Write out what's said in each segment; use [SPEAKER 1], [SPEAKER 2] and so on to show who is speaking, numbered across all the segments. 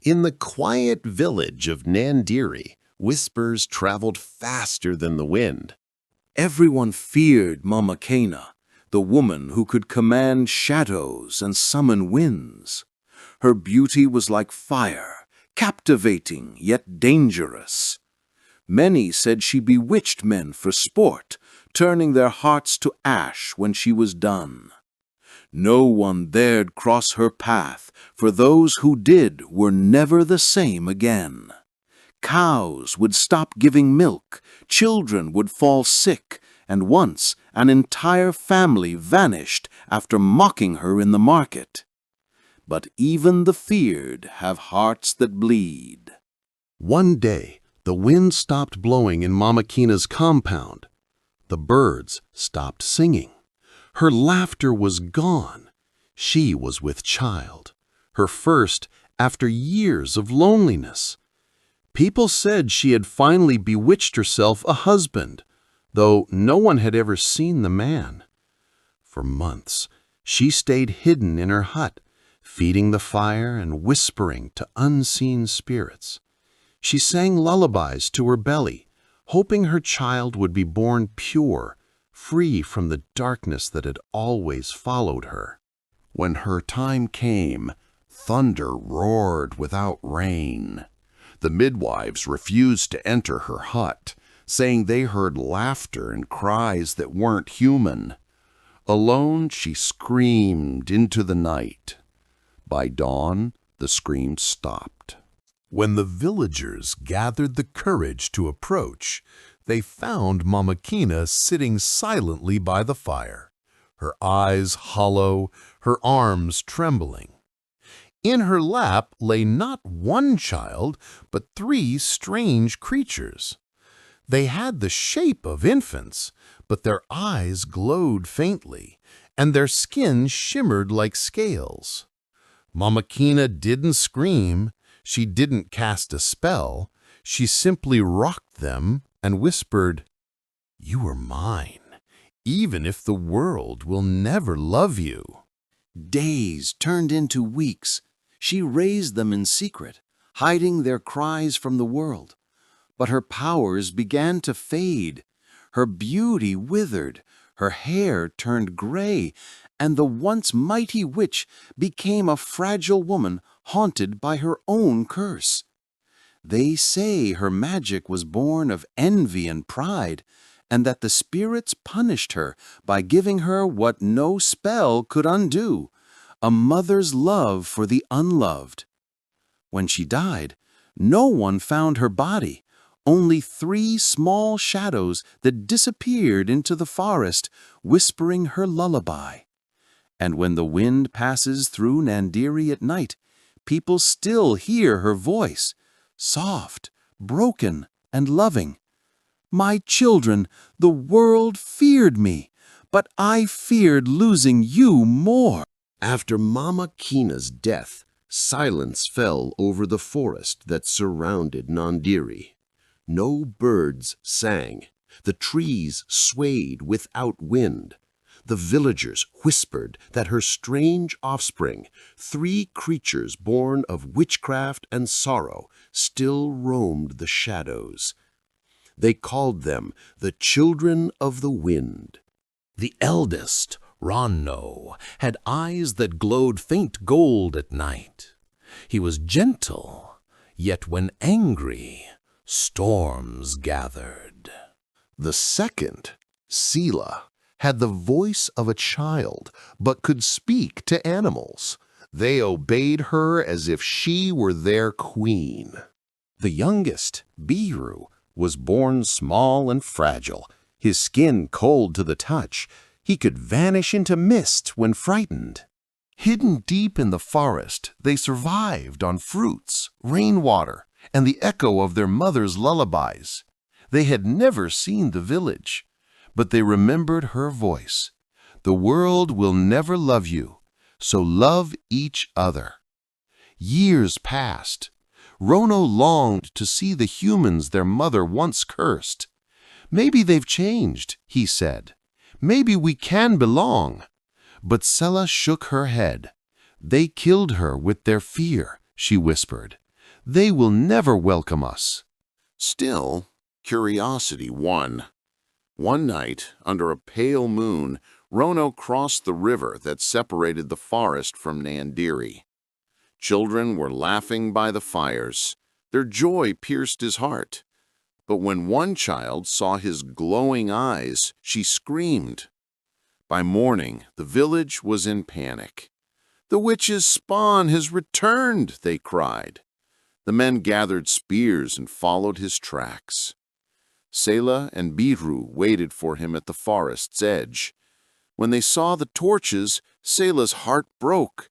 [SPEAKER 1] In the quiet village of Nandiri, whispers traveled faster than the wind.
[SPEAKER 2] Everyone feared Mama Kena, the woman who could command shadows and summon winds. Her beauty was like fire, captivating yet dangerous. Many said she bewitched men for sport, turning their hearts to ash when she was done. No one dared cross her path, for those who did were never the same again. Cows would stop giving milk, children would fall sick, and once an entire family vanished after mocking her in the market. But even the feared have hearts that bleed.
[SPEAKER 3] One day, the wind stopped blowing in Mama Kena's compound. The birds stopped singing. Her laughter was gone. She was with child, her first after years of loneliness. People said she had finally bewitched herself a husband, though no one had ever seen the man. For months, she stayed hidden in her hut, feeding the fire and whispering to unseen spirits. She sang lullabies to her belly, hoping her child would be born pure, free from the darkness that had always followed her.
[SPEAKER 1] When her time came, thunder roared without rain. The midwives refused to enter her hut, saying they heard laughter and cries that weren't human. Alone, she screamed into the night. By dawn, the screams stopped.
[SPEAKER 4] When the villagers gathered the courage to approach, they found Mama Kena sitting silently by the fire, her eyes hollow, her arms trembling. In her lap lay not one child, but 3 strange creatures. They had the shape of infants, but their eyes glowed faintly, and their skin shimmered like scales. Mama Kena didn't scream, she didn't cast a spell, she simply rocked them and whispered, "You are mine, even if the world will never love you."
[SPEAKER 2] Days turned into weeks. She raised them in secret, hiding their cries from the world. But her powers began to fade. Her beauty withered, her hair turned gray, and the once mighty witch became a fragile woman haunted by her own curse. They say her magic was born of envy and pride, and that the spirits punished her by giving her what no spell could undo, a mother's love for the unloved. When she died, no one found her body, only 3 small shadows that disappeared into the forest, whispering her lullaby. And when the wind passes through Nandiri at night, people still hear her voice, soft, broken, and loving. "My children, the world feared me, but I feared losing you more."
[SPEAKER 1] After Mama Kena's death, silence fell over the forest that surrounded Nandiri. No birds sang. The trees swayed without wind. The villagers whispered that her strange offspring, 3 creatures born of witchcraft and sorrow, still roamed the shadows. They called them the Children of the Wind.
[SPEAKER 4] The eldest, Ronno, had eyes that glowed faint gold at night. He was gentle, yet when angry, storms gathered.
[SPEAKER 1] The second, Sela, had the voice of a child, but could speak to animals. They obeyed her as if she were their queen. The youngest, Biru, was born small and fragile, his skin cold to the touch. He could vanish into mist when frightened. Hidden deep in the forest, they survived on fruits, rainwater, and the echo of their mother's lullabies. They had never seen the village, but they remembered her voice. "The world will never love you, so love each other." Years passed. Rono longed to see the humans their mother once cursed. "Maybe they've changed," he said. "Maybe we can belong." But Sela shook her head. "They killed her with their fear," she whispered.
[SPEAKER 3] They will never welcome us."
[SPEAKER 2] Still, curiosity won. One night, under a pale moon, Rono crossed the river that separated the forest from Nandiri. Children were laughing by the fires. Their joy pierced his heart. But when one child saw his glowing eyes, she screamed. By morning, the village was in panic. "The witch's spawn has returned," they cried. The men gathered spears and followed his tracks. Sela and Biru waited for him at the forest's edge. When they saw the torches, Sela's heart broke.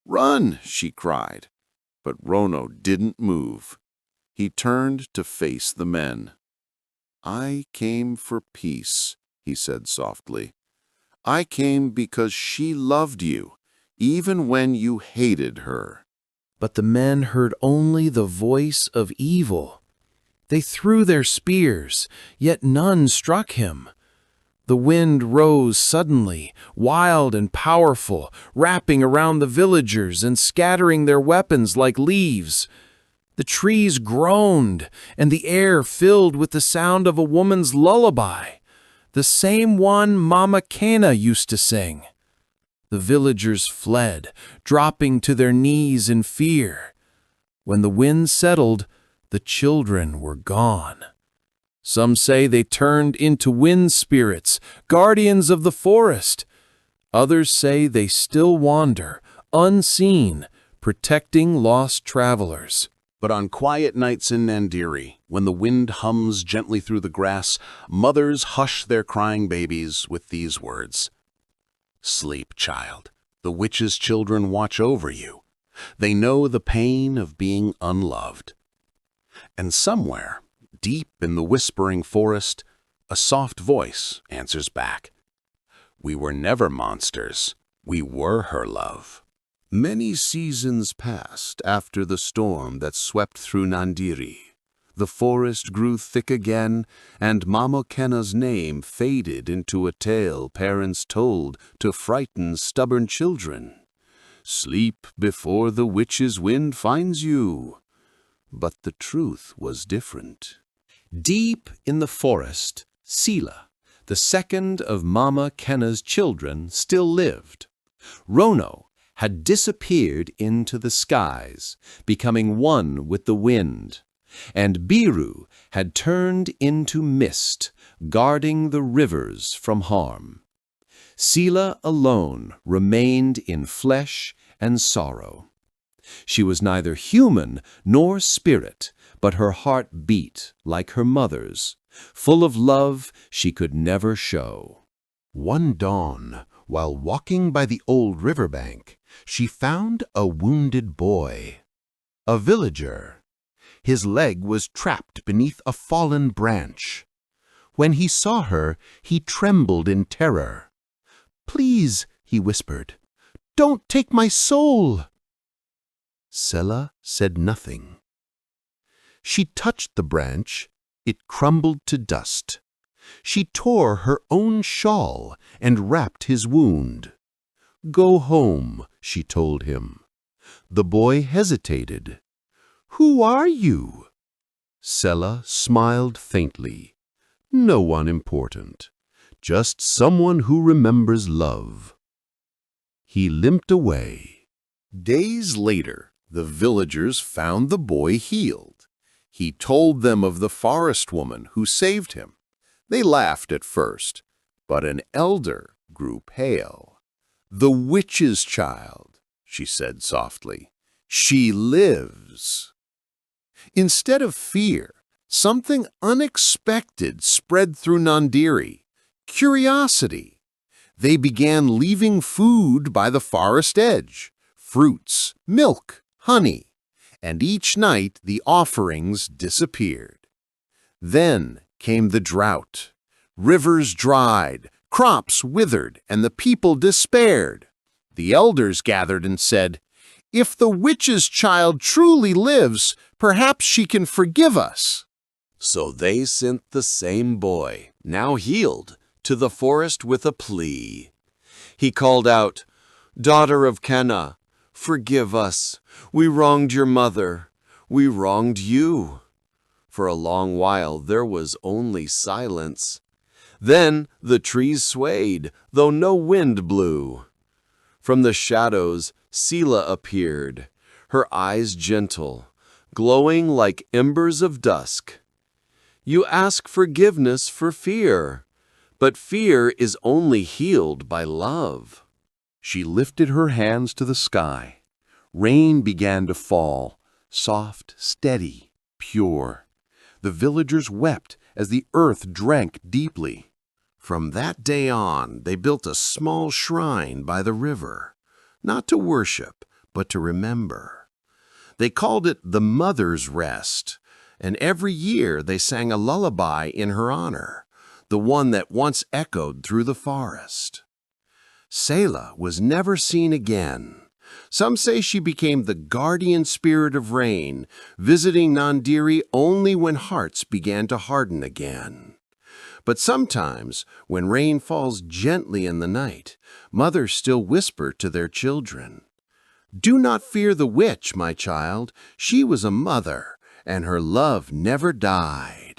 [SPEAKER 2] "Run!" she cried. But Rono didn't move. He turned to face the men. "I came for peace," he said softly. "I came because she loved you, even when you hated her."
[SPEAKER 5] But the men heard only the voice of evil. They threw their spears, yet none struck him. The wind rose suddenly, wild and powerful, wrapping around the villagers and scattering their weapons like leaves. The trees groaned, and the air filled with the sound of a woman's lullaby, the same one Mama Kena used to sing. The villagers fled, dropping to their knees in fear. When the wind settled, the children were gone. Some say they turned into wind spirits, guardians of the forest. Others say they still wander, unseen, protecting lost travelers.
[SPEAKER 3] But on quiet nights in Nandiri, when the wind hums gently through the grass, mothers hush their crying babies with these words: "Sleep, child. The witch's children watch over you. They know the pain of being unloved." And somewhere, deep in the whispering forest, a soft voice answers back: "We were never monsters. We were her love." Many seasons passed after the storm that swept through Nandiri. The forest grew thick again, and Mama Kena's name faded into a tale parents told to frighten stubborn children. "Sleep before the witch's wind finds you." But the truth was different.
[SPEAKER 6] Deep in the forest, Sela, the second of Mama Kena's children, still lived. Rono had disappeared into the skies, becoming one with the wind, and Biru had turned into mist, guarding the rivers from harm. Sela alone remained in flesh and sorrow. She was neither human nor spirit, but her heart beat like her mother's, full of love she could never show.
[SPEAKER 1] One dawn, while walking by the old riverbank, she found a wounded boy, a villager. His leg was trapped beneath a fallen branch. When he saw her, he trembled in terror. "Please," he whispered, "don't take my soul." Sela said nothing. She touched the branch. It crumbled to dust. She tore her own shawl and wrapped his wound. "Go home," she told him. The boy hesitated. "Who are you?" Sela smiled faintly. "No one important. Just someone who remembers love." He limped away. Days later, the villagers found the boy healed. He told them of the forest woman who saved him. They laughed at first, but an elder grew pale. "The witch's child," she said softly. "She lives." Instead of fear, something unexpected spread through Nandiri: curiosity. They began leaving food by the forest edge: fruits, milk, honey, and each night the offerings disappeared. Then came the drought. Rivers dried, crops withered, and the people despaired. The elders gathered and said, "If the witch's child truly lives, perhaps she can forgive us."
[SPEAKER 2] So they sent the same boy, now healed, to the forest with a plea. He called out, "Daughter of Kena, forgive us. We wronged your mother. We wronged you." For a long while there was only silence. Then the trees swayed, though no wind blew. From the shadows, Seela appeared, her eyes gentle, glowing like embers of dusk. "You ask forgiveness for fear, but fear is only healed by love."
[SPEAKER 3] She lifted her hands to the sky. Rain began to fall, soft, steady, pure. The villagers wept as the earth drank deeply. From that day on, they built a small shrine by the river, not to worship, but to remember. They called it the Mother's Rest, and every year they sang a lullaby in her honor, the one that once echoed through the forest. Seela was never seen again. Some say she became the guardian spirit of rain, visiting Nandiri only when hearts began to harden again. But sometimes, when rain falls gently in the night, mothers still whisper to their children, "Do not fear the witch, my child. She was a mother, and her love never died."